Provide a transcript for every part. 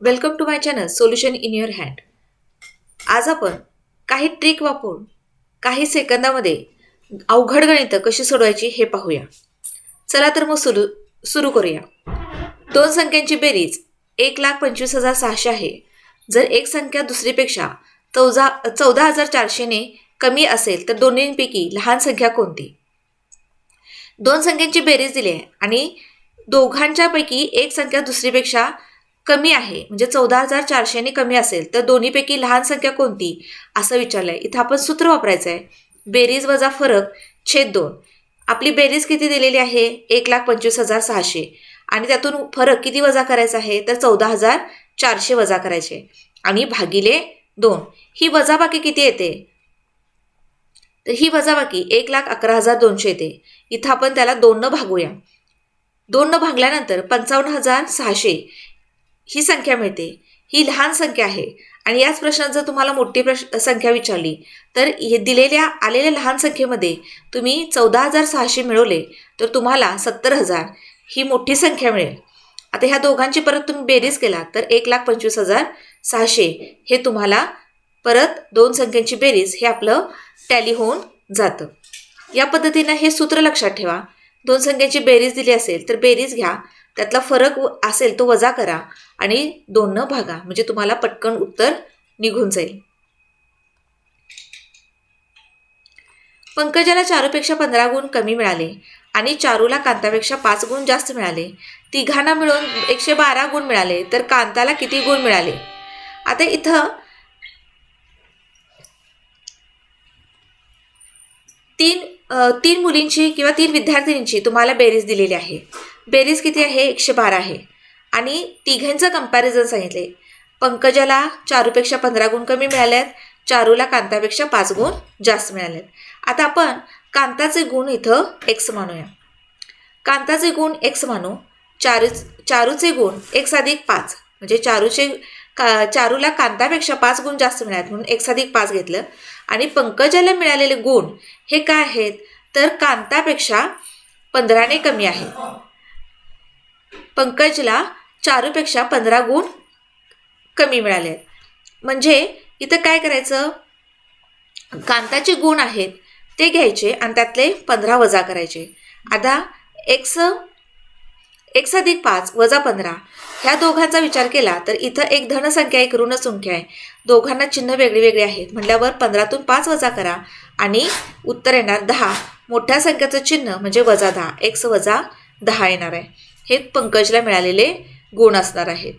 Welcome to my channel solution in your hand. आज आपण काही ट्रिक वापरून काही सेकंदामध्ये अवघड गणितं कशी सोडवायची हे पाहूया. चला तर मग सुरू करूया. दोन संख्यांची बेरीज 1,25,600 आहे. जर एक संख्या दुसरीपेक्षा 14,400 कमी असेल तर दोन्हींपैकी लहान संख्या कोणती? दोन संख्यांची बेरीज दिली आहे आणि दोघांच्यापैकी एक संख्या दुसरीपेक्षा कमी आहे, म्हणजे 14,400 कमी असेल तर दोन्हीपैकी लहान संख्या कोणती असं विचारलंय. इथं आपण सूत्र वापरायचं आहे, बेरीज वजा फरक छेद 2. आपली बेरीज किती दिलेली आहे? 1,25,600 आणि त्यातून फरक किती वजा करायचा आहे तर 14,400 वजा करायचे आणि भागिले 2. ही वजाबाकी किती येते? तर ही वजाबाकी 1,11,200 येते. इथं आपण त्याला 2 भागूया. 2 भागल्यानंतर 55,600 ही संख्या मिळते. ही लहान संख्या आहे आणि याच प्रश्नात जर तुम्हाला मोठी संख्या विचारली तर हे आलेल्या लहान संख्येमध्ये तुम्ही 14,600 मिळवले तर तुम्हाला 70,000 ही मोठी संख्या मिळेल. आता ह्या दोघांची परत तुम्ही बेरीज केला तर 1,25,600 हे तुम्हाला परत दोन संख्यांची बेरीज हे आपलं टॅली होऊन जातं. या पद्धतीनं हे सूत्र लक्षात ठेवा. दोन संख्यांची बेरीज दिली असेल तर बेरीज घ्या, त्यातला फरक असेल तो वजा करा आणि 2 भागा, म्हणजे तुम्हाला पटकन उत्तर निघून जाईल. पंकजाला चारूपेक्षा 15 गुण कमी मिळाले आणि चारूला कांतापेक्षा 5 गुण जास्त मिळाले. तिघांना मिळून 112 गुण मिळाले तर कांताला किती गुण मिळाले? आता इथं तीन मुलींची किंवा 3 विद्यार्थिनींची तुम्हाला बेरीज दिलेली आहे. बेरीज किती आहे? 112 आहे आणि तिघांचं कंपॅरिझन सांगितले. पंकजाला चारूपेक्षा 15 गुण कमी मिळालेत, चारूला कांतापेक्षा 5 गुण जास्त मिळालेत. आता आपण कांताचे गुण इथं x मानूया. कांताचे गुण x मानू. चारूचे गुण x अधिक 5, म्हणजे चारूला कांतापेक्षा 5 गुण जास्त मिळाले म्हणून x अधिक 5 घेतलं. आणि पंकजाला मिळालेले गुण हे काय आहेत तर कांतापेक्षा 15 कमी आहे. पंकजला चारूपेक्षा 15 गुण कमी मिळाले. म्हणजे इथं काय करायचं, कांताचे गुण आहेत ते घ्यायचे आणि त्यातले 15 वजा करायचे. आता x अधिक 5 वजा 15 ह्या दोघांचा विचार केला तर इथं एक धनसंख्या एक ऋण संख्या आहे. दोघांना चिन्ह वेगळी वेगळी आहेत म्हटल्यावर 15तून 5 वजा करा आणि उत्तर येणार 10. मोठ्या संख्येचं चिन्ह म्हणजे वजा 10, x वजा 10 येणार आहे. हे पंकजला मिळालेले गुण असणार आहेत.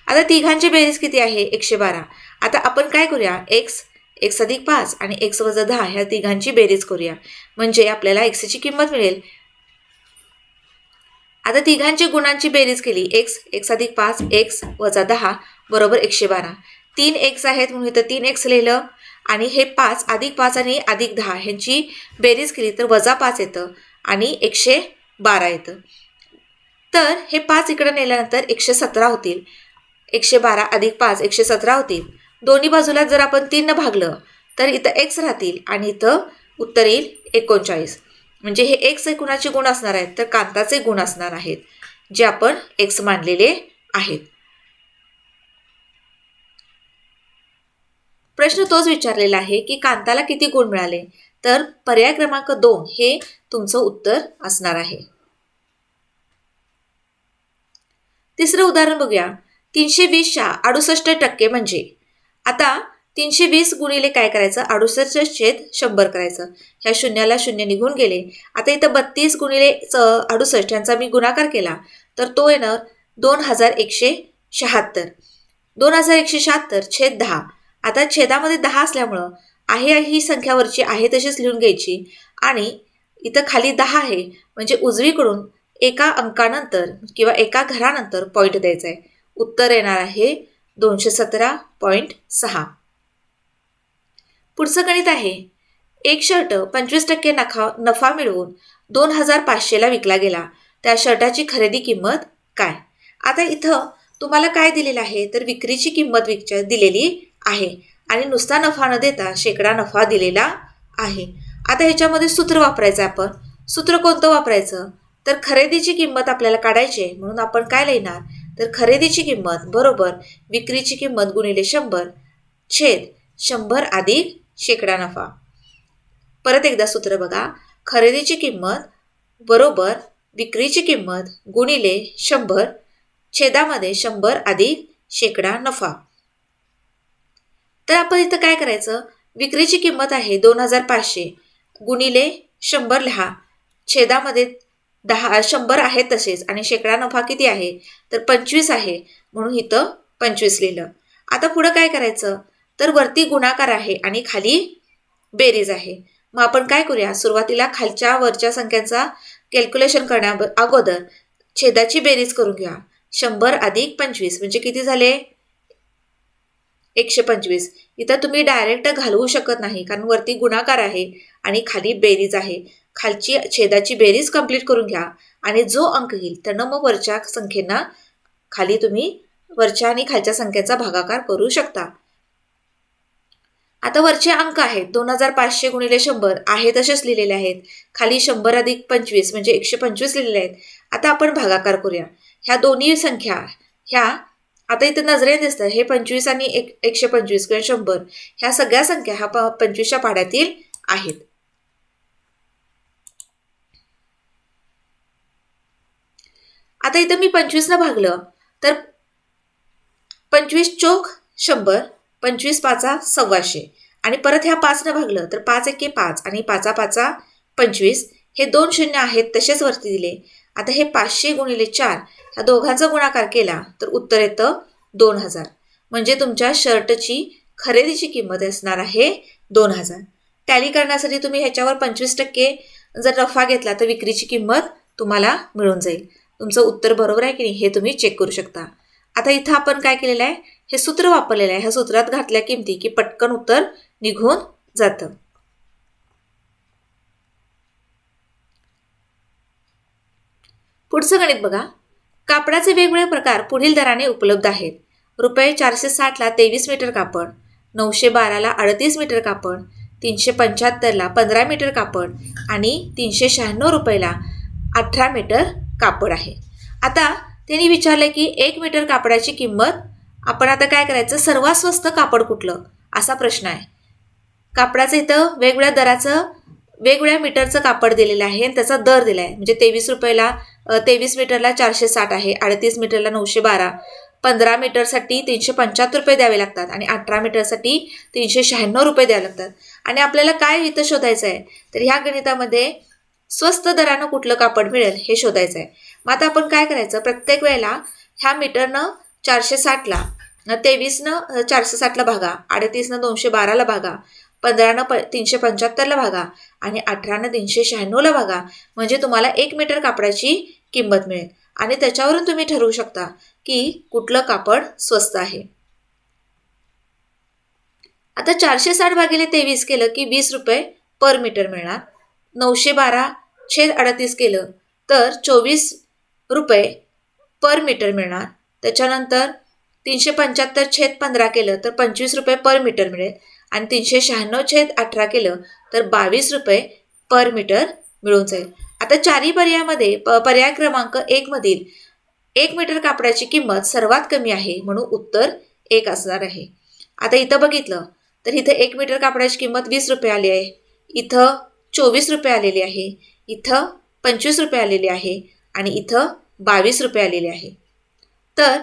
आता तिघांची बेरीज किती आहे? 112. आता आपण काय करूया, x अधिक 5 आणि x वजा 10 ह्या तिघांची बेरीज करूया, म्हणजे आपल्याला x ची किंमत मिळेल. आता तिघांची गुणांची बेरीज केली, x अधिक 5 x वजा 10 बरोबर 112. 3 x आहेत म्हणून इथं 3x लिहिलं आणि हे 5 अधिक 5 आणि अधिक 10 ह्यांची बेरीज केली तर वजा 5 येतं आणि 112 येतं. तर हे 5 इकडं नेल्यानंतर 117 होतील. 112 अधिक 5 117 होतील. दोन्ही बाजूला जर आपण 3 भागलं तर इथं x राहतील आणि इथं उत्तर येईल 39. म्हणजे हे x कुणाचे गुण असणार आहेत तर कांताचे गुण असणार आहेत, जे आपण x मानलेले आहेत. प्रश्न तोच विचारलेला आहे की कांताला किती गुण मिळाले, तर पर्याय क्रमांक 2 हे तुमचं उत्तर असणार आहे. तिसरं उदाहरण बघूया. 320च्या 68% म्हणजे, आता 320 गुणिले काय करायचं, 68/100 करायचं. ह्या शून्याला शून्य निघून गेले. आता इथं 32 गुणिले 68 यांचा मी गुणाकार केला तर तो येणार 2176. 2176 छेद 10. आता छेदामध्ये 10 असल्यामुळं आहे ही संख्यावरची आहे तशीच लिहून घ्यायची आणि इथं खाली 10 आहे म्हणजे उजवीकडून एका अंकानंतर किंवा एका घरानंतर पॉईंट द्यायचा आहे. उत्तर येणार आहे 217.6. पुढचं गणित आहे. एक शर्ट 25% नफा मिळवून 2,500ला विकला गेला. त्या शर्टाची खरेदी किंमत काय? आता इथं तुम्हाला काय दिलेलं आहे तर विक्रीची किंमत दिलेली आहे आणि नुसता नफा न देता शेकडा नफा दिलेला आहे. आता ह्याच्यामध्ये सूत्र वापरायचं. आपण सूत्र कोणतं वापरायचं तर खरेदीची किंमत आपल्याला काढायची आहे म्हणून आपण काय लिहिणार तर खरेदीची किंमत बरोबर विक्रीची किंमत गुणिले 100 छेद 100 अधिक शेकडा नफा. परत एकदा सूत्र बघा. खरेदीची किंमत बरोबर विक्रीची किंमत गुणिले 100 छेदामध्ये 100 अधिक शेकडा नफा. तर आपण इथं काय करायचं, विक्रीची किंमत आहे 2500 गुणिले 100 लिहा, छेदामध्ये 100 आहे तसेच आणि शेकडा नफा किती आहे तर 25 आहे म्हणून इथं 25 लिहिलं. आता पुढं काय करायचं, तर वरती गुणाकार आहे आणि खाली बेरीज आहे. मग आपण काय करूया, सुरुवातीला खालच्या वरच्या संख्यांचा कॅल्क्युलेशन करण्या अगोदर छेदाची बेरीज करून घ्या. 100 अधिक 25 म्हणजे किती झाले 125. इथं तुम्ही डायरेक्ट घालवू शकत नाही कारण वरती गुणाकार आहे आणि खाली बेरीज आहे. खालची छेदाची बेरीज कंप्लीट करून घ्या आणि जो अंक येईल त्यानं मग वरच्या संख्येना खाली तुम्ही वरच्या आणि खालच्या संख्येचा भागाकार करू शकता. आता वरचे अंक आहेत 2500 गुणिले 100 आहे तसेच लिहिलेले आहेत. खाली 100 अधिक 25 म्हणजे 125 लिहिलेले आहेत. आता आपण भागाकार करूया. ह्या दोन्ही संख्या ह्या आता इथे नजरेने दिसतं हे 25 आणि 125 किंवा 100 ह्या सगळ्या संख्या ह्या 25च्या पाड्यातील आहेत. आता इथं मी 25 भागलं तर 25 चोक 100, 25 पाचा 125 आणि परत ह्या 5 भागलं तर 5 एके 5 आणि 5 पाचा 25. हे 2 शून्य आहेत तसेच वरती दिले. आता हे 500 गुणिले 4 ह्या दोघांचा गुणाकार केला तर उत्तर येतं 2000. म्हणजे तुमच्या शर्टची खरेदीची किंमत असणार आहे 2000. टॅली करण्यासाठी तुम्ही ह्याच्यावर 25% जर नफा घेतला तर विक्रीची किंमत तुम्हाला मिळून जाईल. तुमचं उत्तर बरोबर आहे की नाही हे तुम्ही चेक करू शकता. आता इथं आपण काय केलेलं आहे, हे सूत्र वापरलेलं आहे. ह्या सूत्रात घातल्या किमती की पटकन उत्तर निघून जातं. पुढचं गणित बघा. कापडाचे वेगवेगळे प्रकार पुढील दराने उपलब्ध आहेत. रुपये 460ला 23 मीटर कापड, 912ला 38 मीटर कापड, 375ला 15 मीटर कापड आणि 396 रुपयाला 18 मीटर कापड आहे. आता त्यांनी विचारलं की 1 मीटर कापडाची किंमत, आपण आता काय करायचं, सर्वात स्वस्त कापड कुठलं असा प्रश्न आहे. कापडाचं इथं वेगवेगळ्या दराचं वेगवेगळ्या मीटरचं कापड दिलेलं आहे आणि त्याचा दर दिला आहे. म्हणजे 23 मीटरला 460 आहे, 38 मीटरला 912, 15 मीटरसाठी 375 रुपये द्यावे लागतात आणि 18 मीटरसाठी 396 रुपये द्यावे लागतात. आणि आपल्याला काय इथं शोधायचं आहे, तर ह्या गणितामध्ये स्वस्त दरानं कुठलं कापड मिळेल हे शोधायचं आहे. मग आता आपण काय करायचं, प्रत्येक वेळेला ह्या मीटरनं 460ला 23नं 460ला भागा, 38नं 212ला भागा, 15नं 375ला भागा आणि 18नं 396ला भागा, म्हणजे तुम्हाला 1 मीटर कापडाची किंमत मिळेल आणि त्याच्यावरून तुम्ही ठरवू शकता की कुठलं कापड स्वस्त आहे. आता 460 भागिले 23 केलं की 20 रुपये पर मीटर मिळणार. 912/38 केलं तर 24 रुपये पर मीटर मिळणार. त्याच्यानंतर 375/15 केलं तर 25 रुपये पर मीटर मिळेल आणि 396/18 केलं तर 22 रुपये पर मीटर मिळून जाईल. आता चारही पर्यायामध्ये पर्याय क्रमांक 1 मधील 1 मीटर कापडाची किंमत सर्वात कमी आहे म्हणून उत्तर 1 असणार आहे. आता इथं बघितलं तर इथं 1 मीटर कापडाची किंमत 20 रुपये आली आहे, इथं 24 रुपये आलेली आहे, इथं 25 रुपये आलेली आहे आणि इथं 22 रुपये आलेले आहे. तर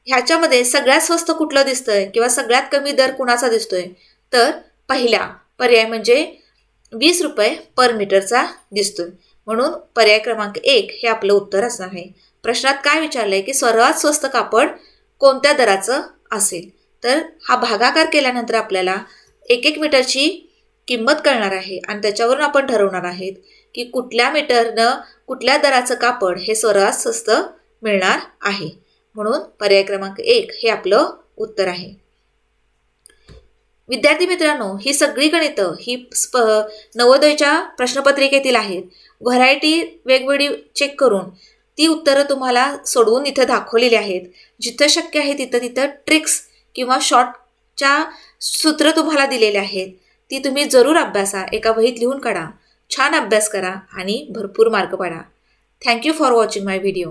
ह्याच्यामध्ये सगळ्यात स्वस्त कुठलं दिसतंय किंवा सगळ्यात कमी दर कुणाचा दिसतोय, तर पहिला पर्याय म्हणजे 20 रुपये पर मीटरचा दिसतोय. म्हणून पर्याय क्रमांक 1 हे आपलं उत्तर असणार आहे. प्रश्नात काय विचारलंय की सर्वात स्वस्त कापड कोणत्या दराचं असेल, तर हा भागाकार केल्यानंतर आपल्याला 1 मीटरची किंमत कळणार आहे आणि त्याच्यावरून आपण ठरवणार आहेत की कुठल्या मीटरनं कुठल्या दराचं कापड हे सर्वात स्वस्त मिळणार आहे. म्हणून पर्याय क्रमांक 1 हे आपलं उत्तर आहे. विद्यार्थी मित्रांनो, ही सगळी गणितं ही नवोदयच्या प्रश्नपत्रिकेतील आहेत. व्हरायटी वेगवेगळी चेक करून ती उत्तरं तुम्हाला सोडवून इथं दाखवलेली आहेत. जिथं शक्य आहे तिथं ट्रिक्स किंवा शॉर्टच्या सूत्र तुम्हाला दिलेले आहेत. ती तुम्ही जरूर अभ्यासा, एका वहीत लिहून काढा, छान अभ्यास करा आणि भरपूर मार्क पाडा. Thank you for watching my video.